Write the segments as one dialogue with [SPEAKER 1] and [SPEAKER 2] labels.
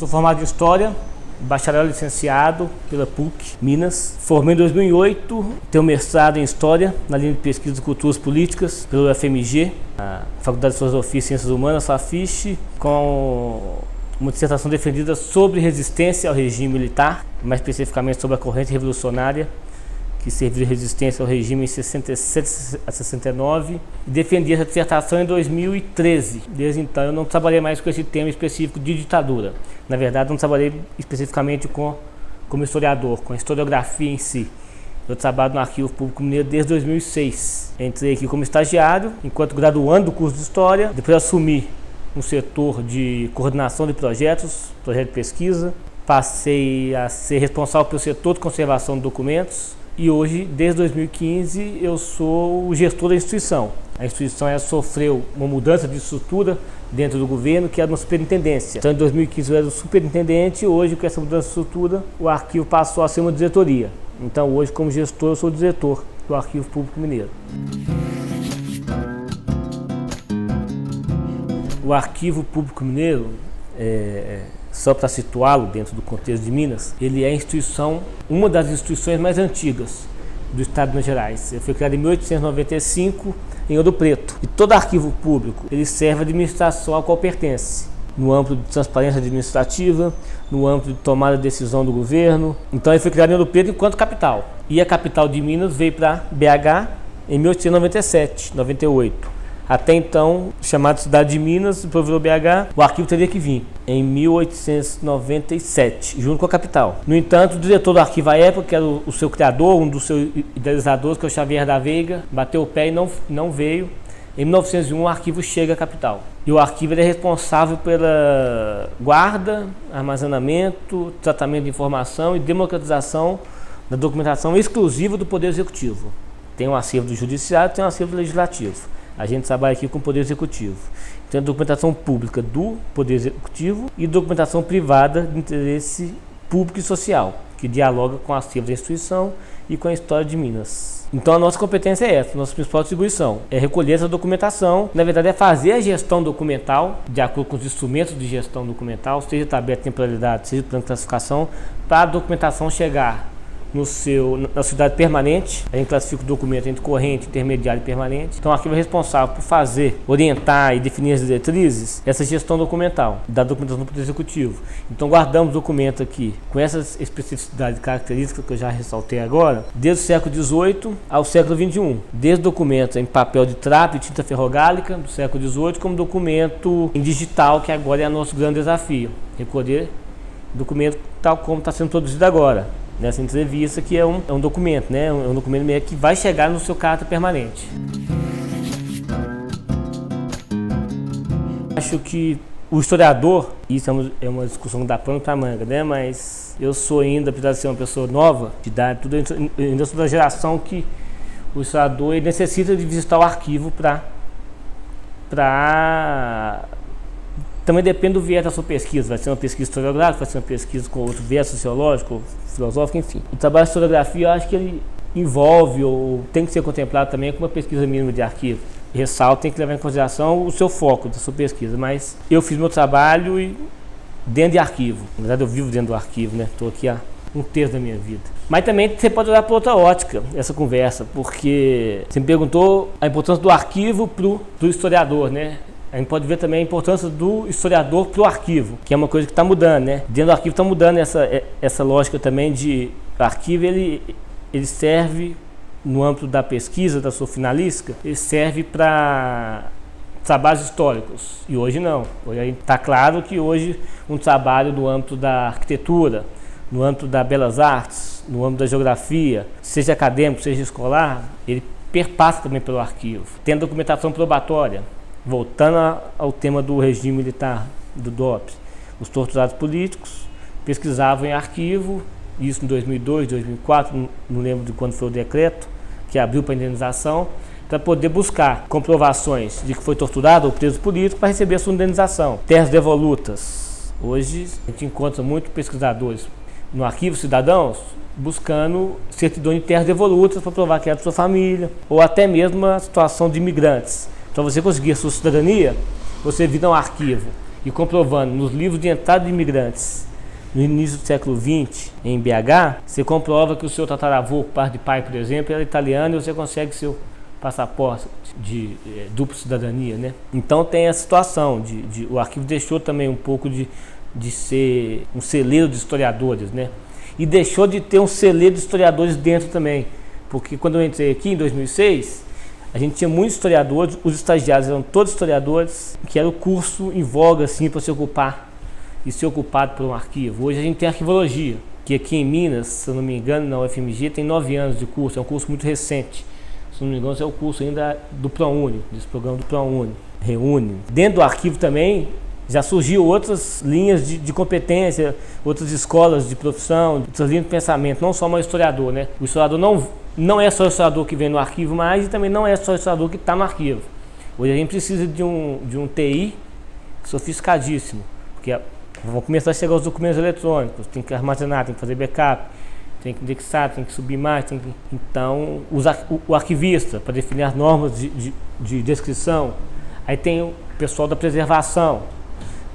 [SPEAKER 1] sou formado em História, bacharel licenciado pela PUC Minas. Formei em 2008, tenho mestrado em História na linha de Pesquisa de Culturas Políticas pelo UFMG, a Faculdade de Filosofia e Ciências Humanas, FAFISH, com uma dissertação defendida sobre resistência ao regime militar, mais especificamente sobre a corrente revolucionária que serviu de resistência ao regime em 67 a 69, e defendi essa dissertação em 2013. Desde então eu não trabalhei mais com esse tema específico de ditadura. Na verdade, não trabalhei especificamente como historiador, com a historiografia em si. Eu trabalho no Arquivo Público Mineiro desde 2006. Entrei aqui como estagiário, enquanto graduando do curso de História, depois assumi um setor de coordenação de projetos, projeto de pesquisa, passei a ser responsável pelo setor de conservação de documentos, e hoje, desde 2015, eu sou o gestor da instituição. A instituição sofreu uma mudança de estrutura dentro do governo, que era uma superintendência. Então, em 2015 eu era o superintendente, e hoje, com essa mudança de estrutura, o arquivo passou a ser uma diretoria. Então, hoje, como gestor, eu sou o diretor do Arquivo Público Mineiro. O Arquivo Público Mineiro, só para situá-lo dentro do contexto de Minas, ele é uma das instituições mais antigas do estado de Minas Gerais. Ele foi criado em 1895 em Ouro Preto. E todo arquivo público ele serve à administração ao qual pertence, no âmbito de transparência administrativa, no âmbito de tomada de decisão do governo. Então ele foi criado em Ouro Preto enquanto capital. E a capital de Minas veio para BH em 1897, 98. Até então, chamado Cidade de Minas, depois virou BH, o arquivo teria que vir em 1897, junto com a capital. No entanto, o diretor do arquivo à época, que era o seu criador, um dos seus idealizadores, que é o Xavier da Veiga, bateu o pé e não veio. Em 1901, o arquivo chega à capital. E o arquivo é responsável pela guarda, armazenamento, tratamento de informação e democratização da documentação exclusiva do Poder Executivo. Tem um acervo do Judiciário, tem um acervo do Legislativo. A gente trabalha aqui com o Poder Executivo. Tem a documentação pública do Poder Executivo e documentação privada de interesse público e social, que dialoga com a acervo da instituição e com a história de Minas. Então a nossa competência é essa, nossa principal atribuição é recolher essa documentação, na verdade é fazer a gestão documental, de acordo com os instrumentos de gestão documental, seja tabela de temporalidade, seja plano de classificação, para a documentação chegar na cidade permanente. A gente classifica o documento entre corrente, intermediário e permanente. Então o arquivo é responsável por fazer, orientar e definir as diretrizes, essa gestão documental, da documentação do Poder Executivo. Então guardamos o documento aqui com essas especificidades e características que eu já ressaltei agora, desde o século XVIII ao século XXI. Desde documentos em papel de trapo e tinta ferrogálica do século XVIII, como documento em digital, que agora é o nosso grande desafio, recolher documento tal como está sendo produzido agora nessa entrevista, que é um documento, né? É um documento meio que vai chegar no seu caráter permanente. Acho que o historiador, isso é uma discussão que dá pano para manga, né? Mas eu sou ainda, apesar de ser uma pessoa nova, de idade, tudo, ainda sou da geração que o historiador ele necessita de visitar o arquivo para também depende do viés da sua pesquisa. Vai ser uma pesquisa historiográfica, vai ser uma pesquisa com outro viés sociológico, filosófico, enfim. O trabalho de historiografia, eu acho que ele envolve ou tem que ser contemplado também com uma pesquisa mínima de arquivo. Ressalto, tem que levar em consideração o seu foco da sua pesquisa, mas eu fiz meu trabalho dentro de arquivo. Na verdade, eu vivo dentro do arquivo, né? Estou aqui há um terço da minha vida. Mas também você pode olhar para outra ótica essa conversa, porque você me perguntou a importância do arquivo para o historiador, né? A gente pode ver também a importância do historiador para o arquivo, que é uma coisa que está mudando, né? Dentro do arquivo está mudando essa lógica também de arquivo, ele serve no âmbito da pesquisa, da sua finalística, ele serve para trabalhos históricos. E hoje não. Hoje está claro que hoje um trabalho no âmbito da arquitetura, no âmbito das belas artes, no âmbito da geografia, seja acadêmico, seja escolar, ele perpassa também pelo arquivo. Tem a documentação probatória. Voltando ao tema do regime militar, do DOPS, os torturados políticos pesquisavam em arquivo, isso em 2002, 2004, não lembro de quando foi o decreto, que abriu para indenização, para poder buscar comprovações de que foi torturado ou preso político para receber a sua indenização. Terras devolutas. Hoje a gente encontra muitos pesquisadores no Arquivo Cidadãos buscando certidão de terras devolutas para provar que era da sua família, ou até mesmo a situação de imigrantes. Para você conseguir a sua cidadania, você vira um arquivo. e comprovando nos livros de entrada de imigrantes no início do século XX, em BH, você comprova que o seu tataravô, par de pai, por exemplo, era italiano e você consegue seu passaporte de dupla cidadania, né? Então tem essa situação, o arquivo deixou também um pouco de ser um celeiro de historiadores, né? E deixou de ter um celeiro de historiadores dentro também, porque quando eu entrei aqui em 2006, a gente tinha muitos historiadores, os estagiários eram todos historiadores, que era o curso em voga assim para se ocupar e ser ocupado por um arquivo. Hoje a gente tem arquivologia, que aqui em Minas, se eu não me engano, na UFMG tem 9 anos de curso, é um curso muito recente. Se não me engano, é o curso ainda do ProUni, desse programa do ProUni, Reúne. Dentro do arquivo também já surgiu outras linhas de competência, outras escolas de profissão, outras linhas de pensamento, não só um historiador, né? O historiador não é só o historiador que vem no arquivo mais e também não é só o historiador que está no arquivo. Hoje a gente precisa de um TI sofisticadíssimo, porque vão começar a chegar os documentos eletrônicos, tem que armazenar, tem que fazer backup, tem que indexar, tem que subir mais, então o arquivista para definir as normas de descrição. Aí tem o pessoal da preservação,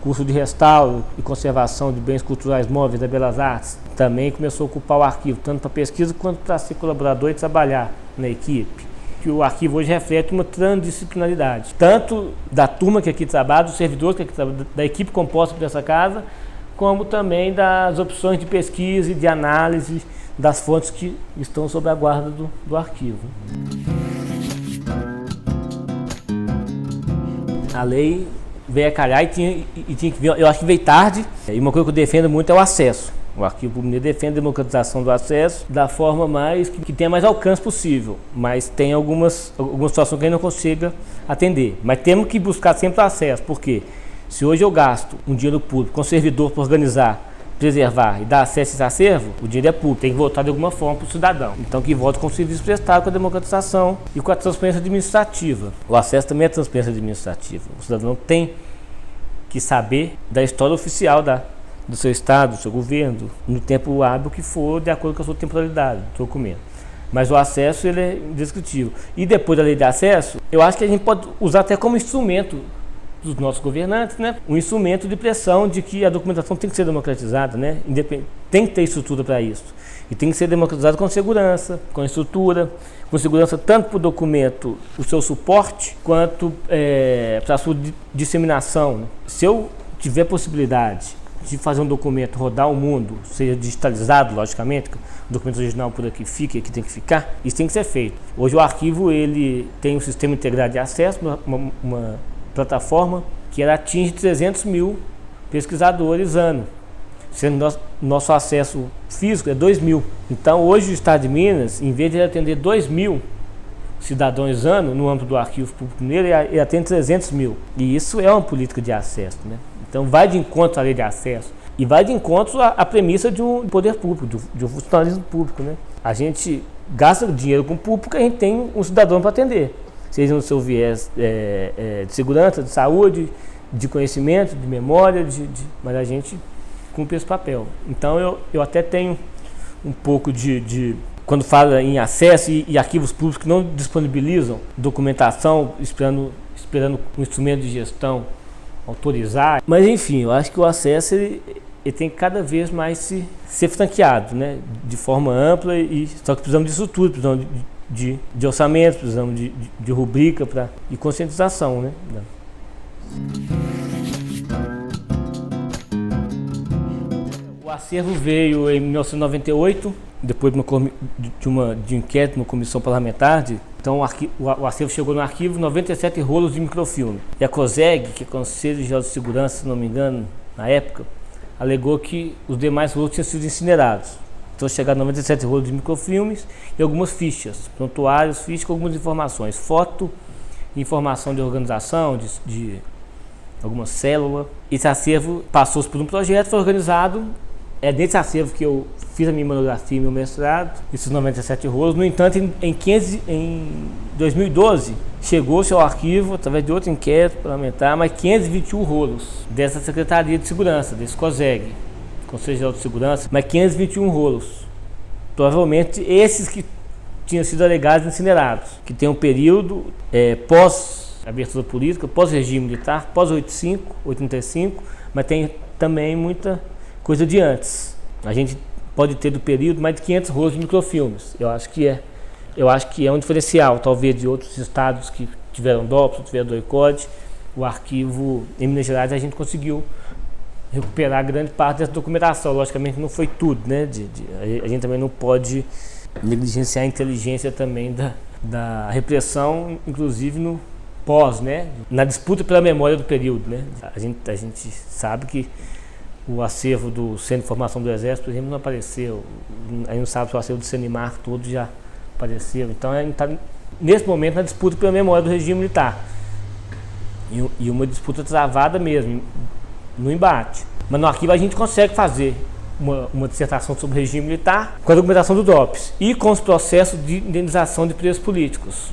[SPEAKER 1] curso de restauro e conservação de bens culturais móveis da Belas Artes, também começou a ocupar o arquivo, tanto para pesquisa quanto para ser colaborador e trabalhar na equipe. Que o arquivo hoje reflete uma transdisciplinaridade, tanto da turma que aqui trabalha, dos servidores que aqui trabalham, da equipe composta por essa casa, como também das opções de pesquisa e de análise das fontes que estão sob a guarda do arquivo. A lei veio a calhar e tinha que vir, eu acho que veio tarde, e uma coisa que eu defendo muito é o acesso. O Arquivo Público defende a democratização do acesso da forma que tenha mais alcance possível, mas tem algumas situações que a gente não consiga atender. Mas temos que buscar sempre o acesso, porque se hoje eu gasto um dinheiro público com servidor para organizar, preservar e dar acesso a esse acervo, o dinheiro é público, tem que voltar de alguma forma para o cidadão. Então que volte com o serviço prestado, com a democratização e com a transparência administrativa. O acesso também é transparência administrativa. O cidadão tem que saber da história oficial do seu estado, do seu governo, no tempo hábil que for, de acordo com a sua temporalidade do documento. Mas o acesso ele é indescritível. E depois da lei de acesso, eu acho que a gente pode usar até como instrumento dos nossos governantes, né? Um instrumento de pressão de que a documentação tem que ser democratizada, né? Tem que ter estrutura para isso. E tem que ser democratizada com segurança, com estrutura, com segurança tanto para o documento, o seu suporte, quanto para a sua disseminação, né? Se eu tiver possibilidade de fazer um documento rodar o mundo, seja digitalizado, logicamente, o documento original por aqui fica e aqui tem que ficar, isso tem que ser feito. Hoje o arquivo ele tem um sistema integrado de acesso, uma plataforma que ela atinge 300 mil pesquisadores ano, sendo nosso acesso físico é 2 mil. Então hoje o Estado de Minas, em vez de atender 2 mil cidadãos ano no âmbito do arquivo público mineiro, ele atende 300 mil. E isso é uma política de acesso, né? Então vai de encontro à lei de acesso e vai de encontro à premissa de um poder público, de um funcionalismo público, né? A gente gasta dinheiro com o público porque a gente tem um cidadão para atender, seja no seu viés de segurança, de saúde, de conhecimento, de memória, mas a gente cumpre esse papel. Então eu até tenho um pouco quando fala em acesso e arquivos públicos que não disponibilizam documentação, esperando um instrumento de gestão autorizar, mas enfim, eu acho que o acesso ele tem que cada vez mais ser franqueado, né, de forma ampla, só que precisamos disso tudo, precisamos de orçamento, precisamos de rubrica e conscientização, né. O acervo veio em 1998, depois de um inquérito, uma comissão parlamentar. Então o acervo chegou no arquivo 97 rolos de microfilme. E a COSEG, que é o Conselho Geral de Segurança, se não me engano, na época, alegou que os demais rolos tinham sido incinerados. Então chegaram 97 rolos de microfilmes e algumas fichas, prontuários, fichas com algumas informações, foto, informação de organização, de alguma célula. Esse acervo passou por um projeto, foi organizado. É nesse acervo que eu fiz a minha monografia e meu mestrado, esses 97 rolos. No entanto, em 2012, chegou-se ao arquivo, através de outro inquérito parlamentar, mais 521 rolos dessa Secretaria de Segurança, desse COSEG, Conselho Geral de Segurança, mais 521 rolos. Provavelmente esses que tinham sido alegados incinerados, que tem um período pós abertura política, pós-regime militar, pós-85, 85, mas tem também muita coisa de antes. A gente pode ter do período mais de 500 rolos de microfilmes. Eu acho que é um diferencial, talvez, de outros estados que tiveram DOPS, tiveram DOI-CODE. O arquivo em Minas Gerais a gente conseguiu recuperar grande parte dessa documentação. Logicamente não foi tudo, né? A gente também não pode negligenciar a inteligência também da repressão, inclusive no pós, né? Na disputa pela memória do período, né? A gente sabe que o acervo do Centro de Informação do Exército, por exemplo, não apareceu. A gente não sabe se o acervo do CENIMAR todo já apareceu. Então a gente está, nesse momento, na disputa pela memória do regime militar. E uma disputa travada mesmo, no embate. Mas no arquivo a gente consegue fazer uma dissertação sobre o regime militar com a documentação do DOPS e com os processos de indenização de presos políticos,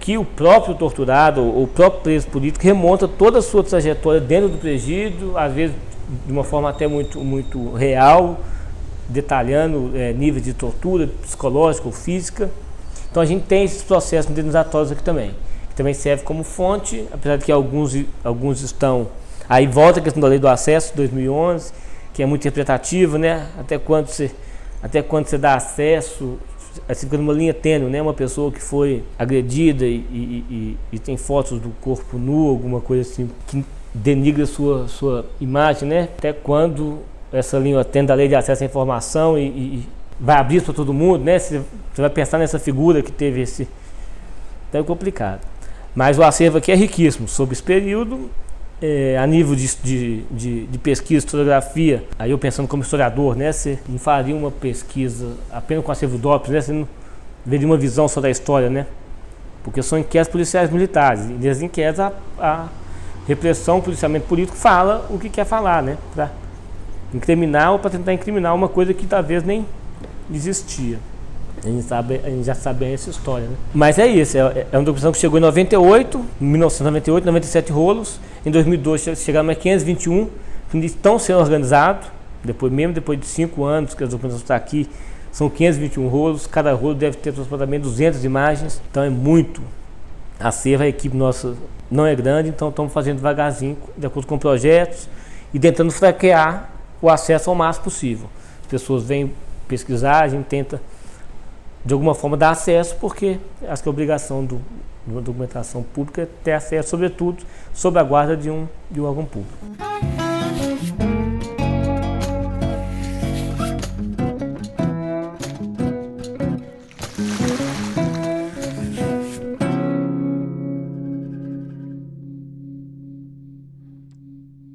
[SPEAKER 1] que o próprio torturado ou o próprio preso político remonta toda a sua trajetória dentro do presídio, às vezes de uma forma até muito real, detalhando níveis de tortura psicológica ou física. Então a gente tem esses processos indenizatórios aqui também, que também serve como fonte, apesar de que alguns estão... Aí volta a questão da lei do acesso de 2011, que é muito interpretativa, né? Até quando você dá acesso, assim, fica numa linha tênue, né? Uma pessoa que foi agredida e tem fotos do corpo nu, alguma coisa assim, que denigra sua imagem, né? Até quando essa linha tênue da lei de acesso à informação e vai abrir isso para todo mundo, né? Você vai pensar nessa figura que teve esse... Então é complicado. Mas o acervo aqui é riquíssimo sobre esse período. A nível de pesquisa, historiografia, aí eu pensando como historiador, né, você não faria uma pesquisa apenas com acervo DOPS, né, você não veria uma visão só da história, né, porque são inquéritos policiais militares, e nesses inquéritos a repressão, o policiamento político fala o que quer falar, né, para incriminar ou para tentar incriminar uma coisa que talvez nem existia. A gente já sabe bem essa história, né? Mas é isso, é uma documentação que chegou em 1998, 97 rolos. Em 2002 chegaram mais 521, que estão sendo organizados, depois de 5 anos que a documentação está aqui, são 521 rolos, cada rolo deve ter aproximadamente 200 imagens, então é muito acervo. A equipe nossa não é grande, então estamos fazendo devagarzinho, de acordo com projetos, e tentando franquear o acesso ao máximo possível. As pessoas vêm pesquisar, a gente tenta de alguma forma dar acesso, porque acho que a obrigação de uma documentação pública é ter acesso, sobretudo, sob a guarda de um órgão público.